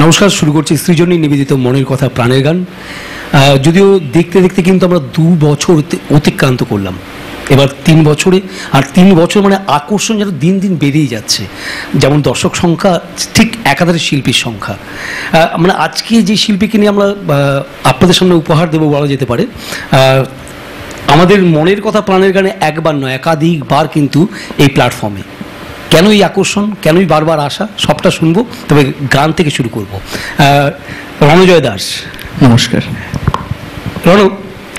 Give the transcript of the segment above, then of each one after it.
নমস্কার, শুরু করছি সৃজনী নিবেদিত মনের কথা প্রাণের গান। যদিও দেখতে দেখতে কিন্তু আমরা 2 বছর অতিক্রান্ত করলাম, এবার 3 বছরে। আর 3 বছর মানে আকর্ষণ যেন দিন দিন বেড়েই যাচ্ছে, যেমন দর্শক সংখ্যা ঠিক একাধারে শিল্পীর সংখ্যা। মানে আজকে যে শিল্পীকে নিয়ে আমরা আপনাদের সামনে উপহার দেবো বলা যেতে পারে, আমাদের মনের কথা প্রাণের গানে একবার নয় একাধিকবার কিন্তু এই প্ল্যাটফর্মে। কেন এই আকর্ষণ, কেনই বারবার আসা, সবটা শুনবো। তবে গান থেকে শুরু করব। রণজয় দাস, নমস্কার। রণ,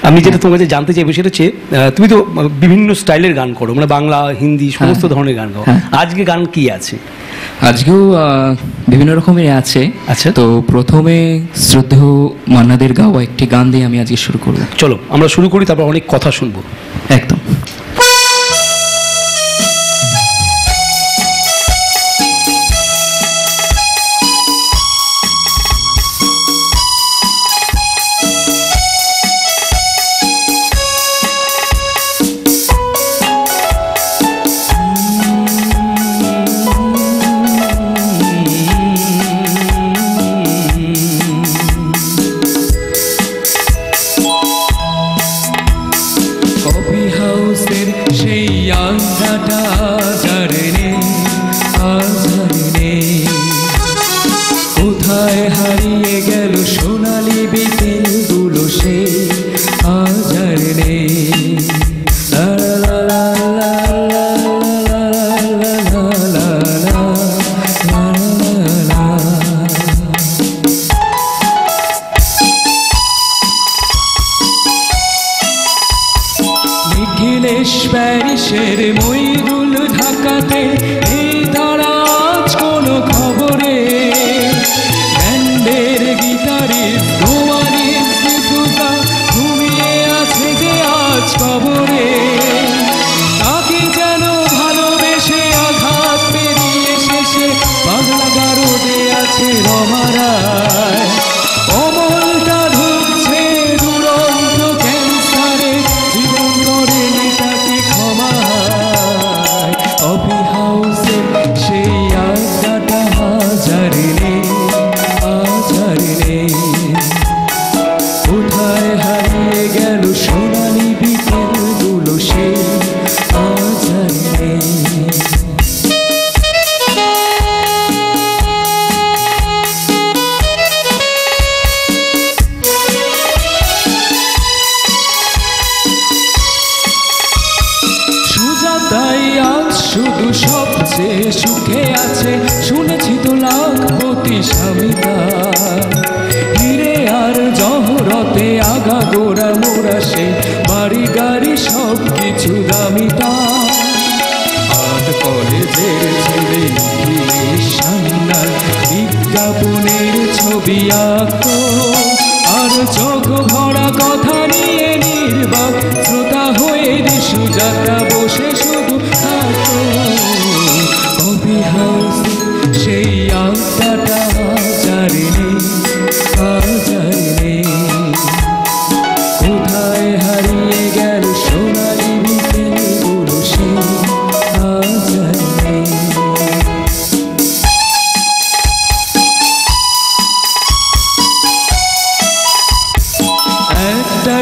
আমি যেটা তোমার কাছে জানতে চাইবো সেটা হচ্ছে, তুমি তো বিভিন্ন স্টাইলের গান করো, মানে বাংলা, হিন্দি, সমস্ত ধরনের গান গাও। আজকে গান কি আছে? আজকেও বিভিন্ন রকমের আছে। আচ্ছা, তো প্রথমে শ্রদ্ধেয় মান্নাদের গাওয়া একটি গান দিয়ে আমি আজকে শুরু করব। চলো আমরা শুরু করি, তারপর অনেক কথা শুনবো। একদম। প্যারিসের ময়ূরুল ঢাকাতে এই দারাজ কোনো খবরে ব্যান্ডের গিটারির গোয়ারির দিদুটা ঘুমিয়ে আছে যে আজ কবরে। তাকে যেন ভালোবেসে আঘাত পেরিয়ে শেষে পাগলা গারদে আছে রমারায়। অমলটা ধুকছে দুরন্ত ক্যান্সারে, জীবন করে নেতাকে ক্ষমা। কফি হাউসে সেই আড্ডাটা হাজারে নেই, হাজারে নেই। কোথায় হারিয়ে গেল সোনালি বিকেলগুলো সেই হাজারে নেই। তাই আজ শুধু সবচেয়ে সুখে আছে, শুনেছি তো লাখপতি স্বামীতা। হিরে আর জহরতে আগা গোড়া মোড়া সে বাড়ি গাড়ি সব কিছু দামিতা। আর কলেজের ছেলে সান্নাল বিজ্ঞাপনের ছবি আঁকত, আর চোখ ভরা কথা নিয়ে নির্বাক শ্রোতা হয়ে সুজাতা বসে শুধু থাকতো। কফি হাউস সেই আড্ডাটা হাজারে নেই, হাজারে নেই। কোথায় হারিয়ে গেল সোনালি বিকেলগুলো সেই হাজারে নেই। একটা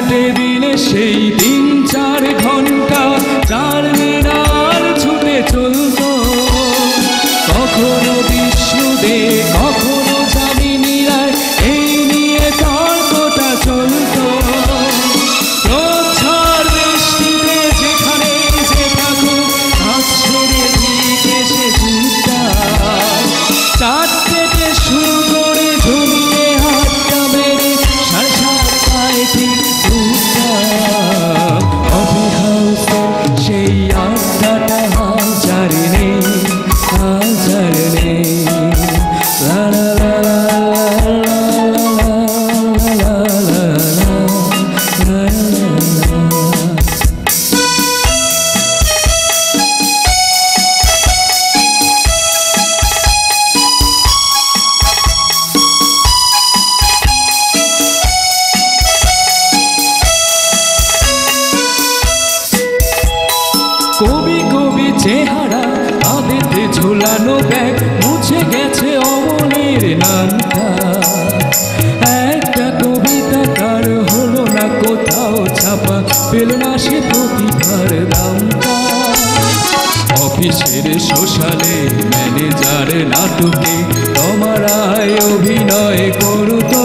পড়তো,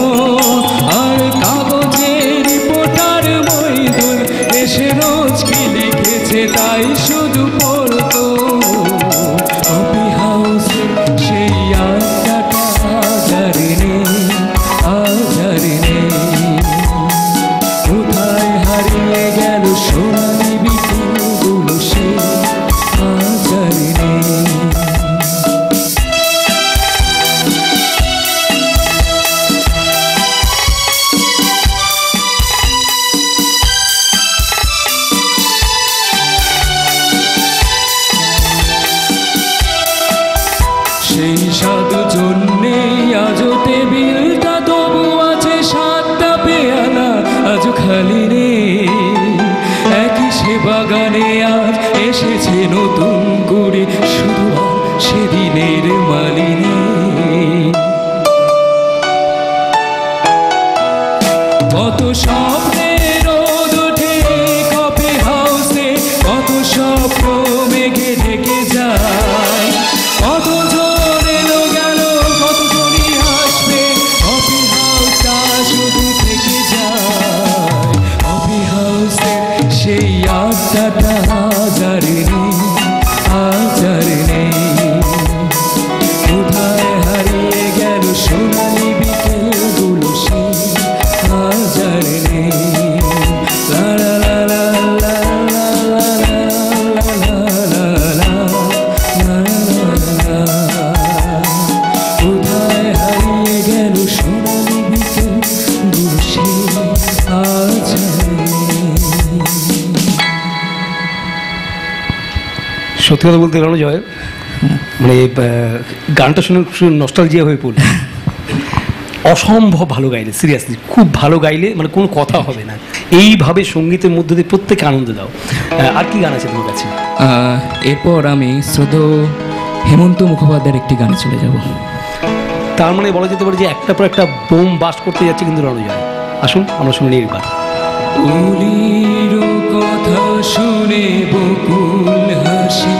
আর কাগজের রিপোর্টার মইদুল এসে রোজ কি লিখেছে তাই শুধু পড়তো। কফি হাউসে সেই আড্ডাটা আজ আর নেই, আজ আর নেই। কোথায় হারিয়ে গেল সোনালি বিকেলগুলো সে আজ আর নেই। সেই সাধু জন্যে আজও টেবিলটা তবু আছে, সাতটা পেয়ালা আজও খালি রে। একই সে বাগানে আজ এসেছে নতুন করে, শুধু আর সেদিনের মালিনী। কত স্বপ্নের রোদ ওঠে কফি হাউসে, কত স্বপ্ন মেঘে ঢেকে যায়। কত জন এলো গেল, কত জনই আসবে, কফি হাউসটা শুধু থেকে যায়। কফি হাউসে সেই আড্ডাটা আজ আর নেই, আজ আর নেই। কোথায় হারিয়ে গেল সোনালি বিকেলগুলো সে আজ আর নেই। লা লা লা লা লা লা লা লা লা লা লা। কোথায় হারিয়ে গেল সোনালি বিকেলগুলো সে আজ আর নেই। সত্যি কথা বলতে গেল জয়, মানে গানটা শুনে নস্টালজিয়া হয়ে পড়ল। অসম্ভব ভালো গাইলে, সিরিয়াসলি খুব ভালো গাইলে, মানে কোনো কথা হবে না। এইভাবে সঙ্গীতের মধ্যে দিয়ে প্রত্যেকে আনন্দ দাও। আর কি গান আছে তোমার কাছে? এরপর আমি শ্রদ্ধেয় হেমন্ত মুখোপাধ্যায়ের একটি গানে চলে যাব। তার মানে বলা যেতে পারে যে একটা পর একটা বোম বাস্ট করতে যাচ্ছে কিন্তু রণজয়। আসুন আমরা শুনে নিই একবার। অলির কথা শুনে বকুল হাসি,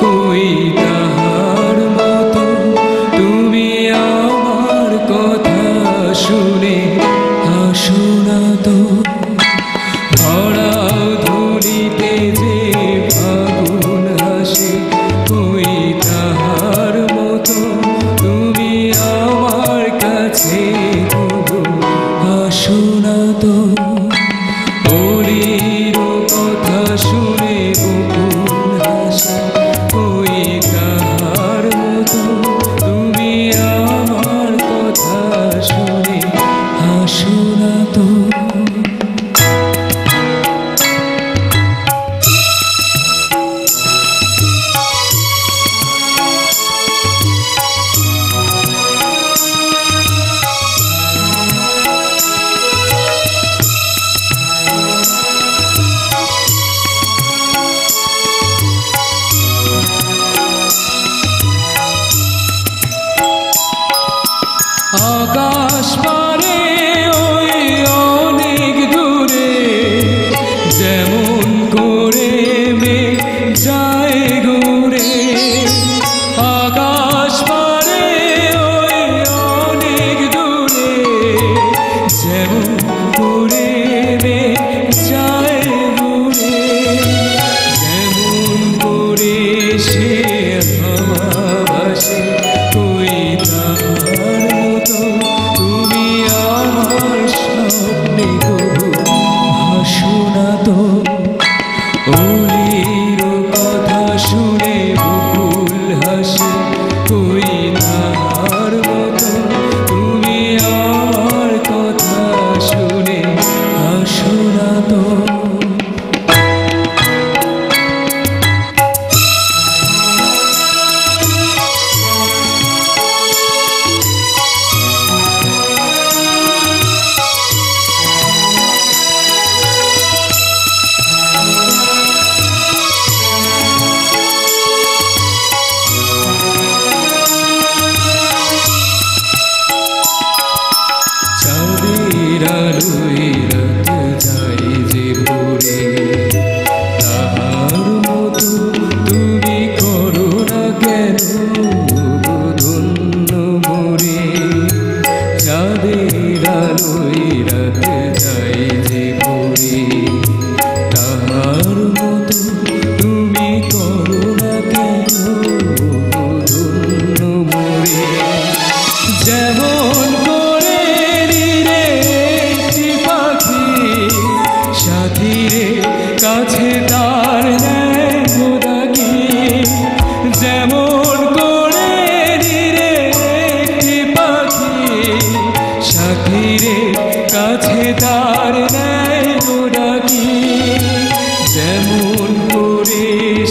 কই তাহার মতো তুমি আমার কথা শুনে হাসো না তো। ভরাও ধুলিতে যে ফাগুন হাসে, কই তাহার মতো তুমি আমার কাছে তবু হাসো না তো। অলির কথা শুনে বকুল হাসি, কই তাহার মতো তুমি আমার কথা শুনে চাঁদের আলোয় রাত যায় যে ভরে, তাহার মতো তুমি করো না কেন ধন্য মোরে। যেমন করে রে একটি পাখি সাথীরে কাছে তার নেয় ডাকি, যেমন করে রে একটি পাখি সাথীরে কাছে তার নেয় ডাকি, যেমন করে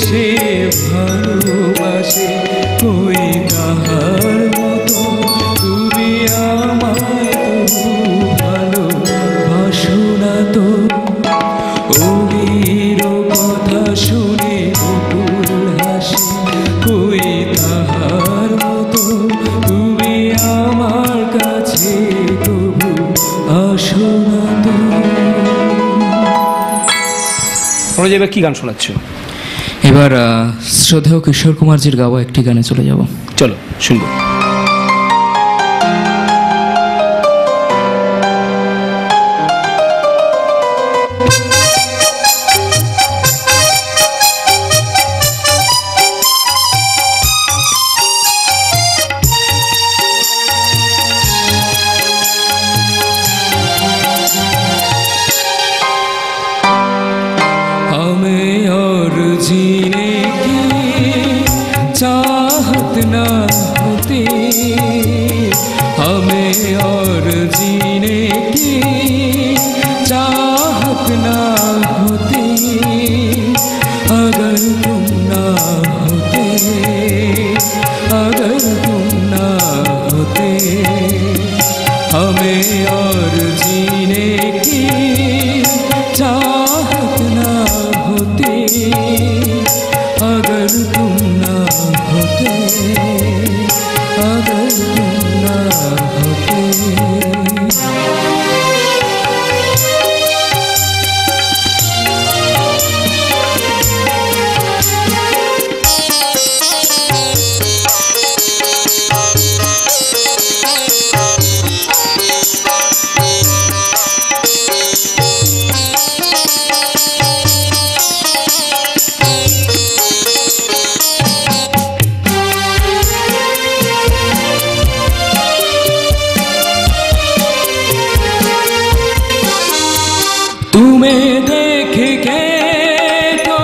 সে ভালোবাসে ওই তাহার মতো তুমি আমায় তো ভালোবাসো না তো। ওর কথা শুনে বকুল হাসি ওই তাহার মতো তুমি আমার কাছে তবু আসো না তো। তোমরা এবার কি গান শোনাচ্ছ? এবার শ্রদ্ধেয় কিশোর কুমারজির গাওয়া একটি গানে চলে যাব। চলো শুনবো। हमें और जीने की चाहत ना होती, हमें और जीने की चाहत ना होती, अगर तुम ना होते, अगर तुम ना होते, हमें और जीने की चाहत ना होती, अगर तुम ना होते, अगर तुम ना होते। तुम्हें देख के तो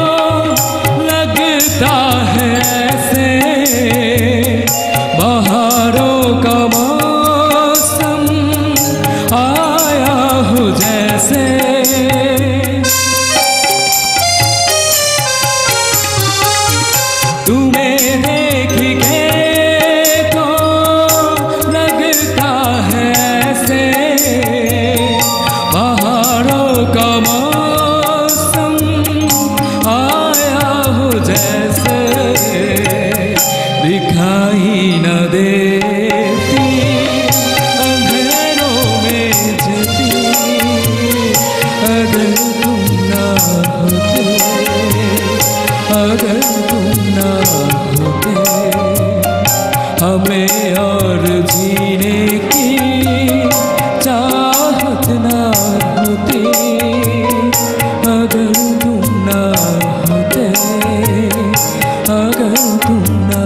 लगता है ऐसे बहारों का मौसम आया हो जैसे, तुम्हें देख के तो लगता है ऐसे बहारों का मौसम आया हो जैसे, दिखाई न देती अंधेरों में जती, अगर तुम ना होते, अगर तुम ना होते, हमें और जीने की चाहत ना होती, अगर तुम ना होते, अगर तुम ना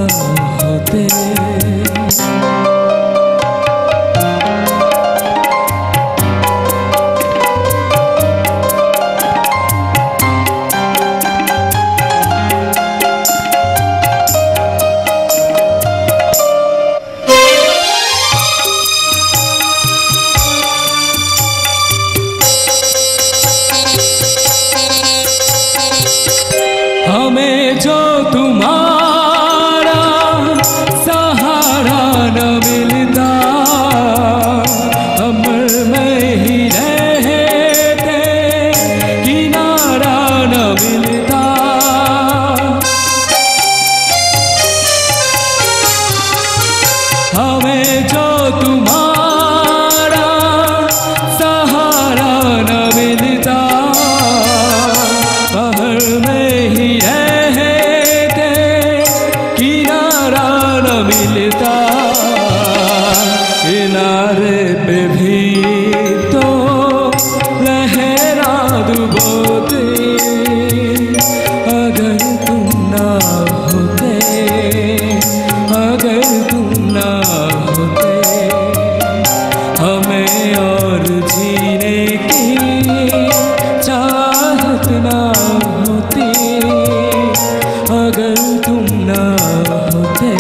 होते। हमें जो तुम्हारा सहारा न मिलता, अमर में ही रहते किनारा न मिलता, हमें जो तुम्हारा सहारा न मिलता, बहर में ही रहते और जीने की चाहत ना होती अगर तुम ना होते,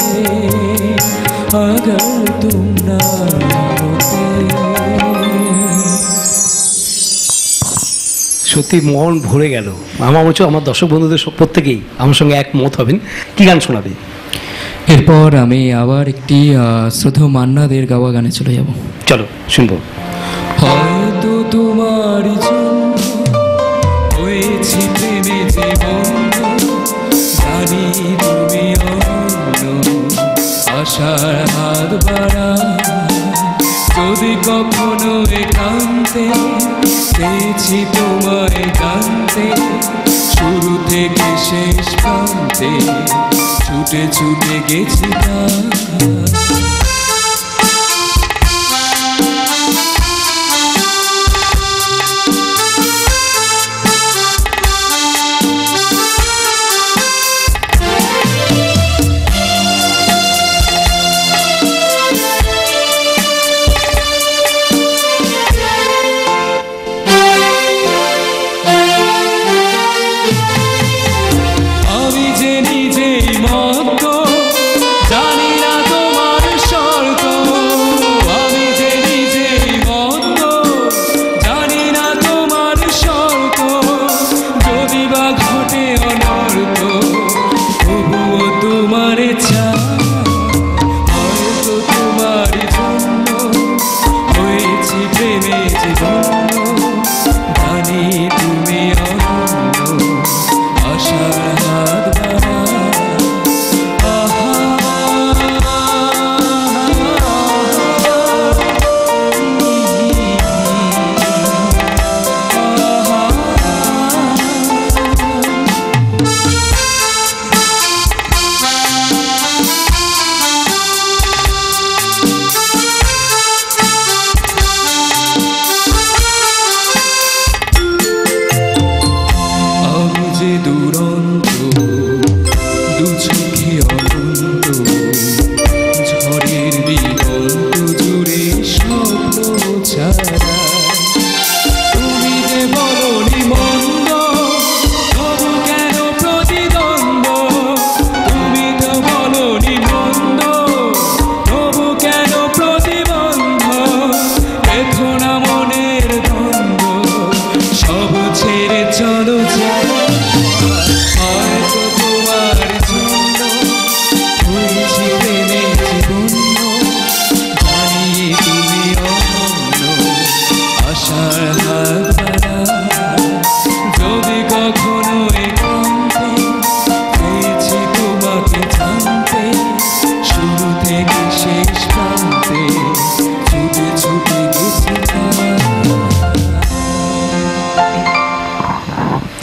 अगर तुम ना होते। সত্যি মন ভরে গেল। আমার মনে হচ্ছে আমার দর্শক বন্ধুদের প্রত্যেকেই আমার সঙ্গে একমত হবেন। কি গান শোনাবে? এরপর আমি আবার একটি শ্রদ্ধেয় মান্নাদের গাওয়া গানে চলে যাব। চলো শুনবো। হয়তো তোমার জন্য হয়েছি প্রেমে জীবন, জানি তুমি অন্য আশার হাত বাড়া। যদি কখনো একান্তে চেয়েছি তোমায় জানতে, শুরু থেকে শেষ প্রান্তে ছুটে ছুটে গেছি না।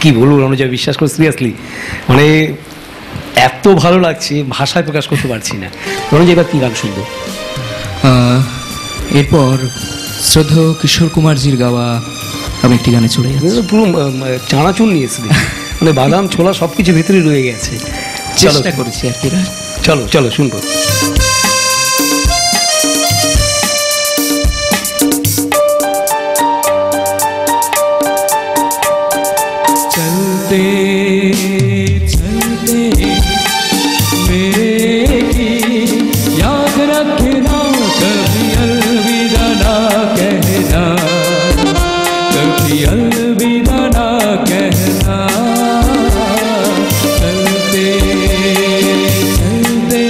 কি বলবো অনুজা, বিশ্বাস করে সিরিয়াসলি মানে এত ভালো লাগছে, ভাষায় প্রকাশ করতে পারছি না। অনুজা এবার কি গান শুনবো? এরপর শ্রদ্ধেয় কিশোর কুমারজির গাওয়া আমি একটি গানে চলে যাচ্ছি। পুরো চানাচুর নিয়েছি, মানে বাদাম ছোলা সব কিছু ভিতরে রয়ে গেছে। চেষ্টা করেছি আর কি। চলো চলো শুনবো। चलते चलते मेरे की याद रखना, कभी अलविदा ना कहना, कभी अलविदा ना कहना। चलते चलते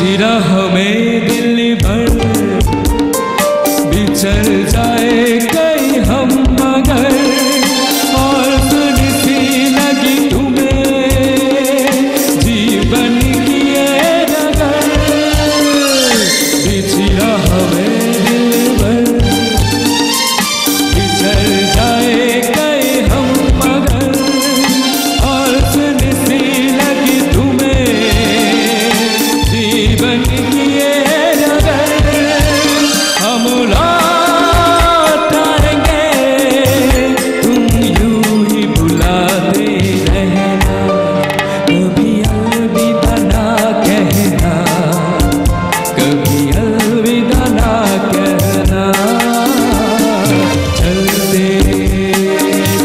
बिछड़ा हमें दिल भर बिछड़ जाए कहीं हम मगर और सुन सी लगी तुम्हें जीवन की ये नगर बिछड़ा हमें दिल भर बिछड़ जाए कहीं हम मगर और सुन सी लगी तुम्हें जीवन की ये नगर हम लौट आएंगे तुम यूं ही बुलाते रहना कभी अलविदा ना कहना कभी अलविदा ना कहना चलते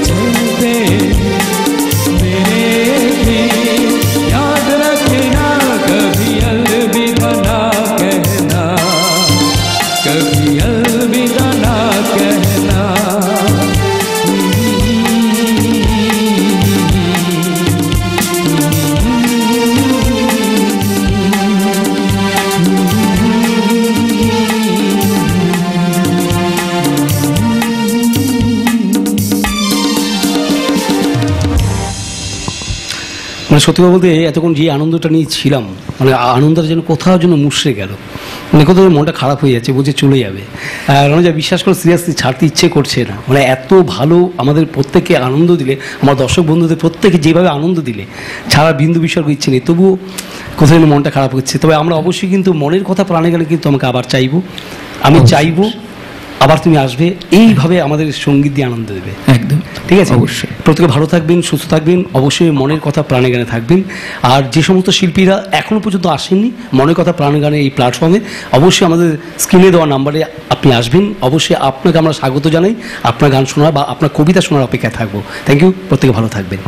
चलते मेरे भी याद रखना कभी अलविदा ना कहना कभी अलविदा ना कहना মানে সত্যি কথা বলতে এতক্ষণ যে আনন্দটা নিয়ে ছিলাম, মানে আনন্দটা যেন কোথাও যেন মুশড়ে গেল, মানে কোথাও মনটা খারাপ হয়ে যাচ্ছে, বলছে চলে যাবে। রণজা বিশ্বাস করে সিরিয়াসলি ছাড়তে ইচ্ছে করছে না, মানে এত ভালো আমাদের প্রত্যেককে আনন্দ দিলে, আমার দর্শক বন্ধুদের প্রত্যেকে যেভাবে আনন্দ দিলে, ছাড়া বিন্দু বিসর্গ ইচ্ছে নেই, তবুও কোথাও যেন মনটা খারাপ হচ্ছে। তবে আমরা অবশ্যই কিন্তু মনের কথা প্রাণে গেলে কিন্তু আমাকে আবার চাইবো, আমি চাইবো আবার তুমি আসবে, এইভাবে আমাদের সঙ্গীত দিয়ে আনন্দ দেবে। একদম ঠিক আছে, অবশ্যই। প্রত্যেকে ভালো থাকবেন, সুস্থ থাকবেন, অবশ্যই মনের কথা প্রাণে গানে থাকবেন। আর যে সমস্ত শিল্পীরা এখনও পর্যন্ত আসেননি মনের কথা প্রাণে গানে এই প্ল্যাটফর্মে, অবশ্যই আমাদের স্ক্রিনে দেওয়া নাম্বারে আপনি আসবেন। অবশ্যই আপনাকে আমরা স্বাগত জানাই, আপনার গান শোনার বা আপনার কবিতা শোনার অপেক্ষায় থাকবো। থ্যাংক ইউ, প্রত্যেকে ভালো থাকবেন।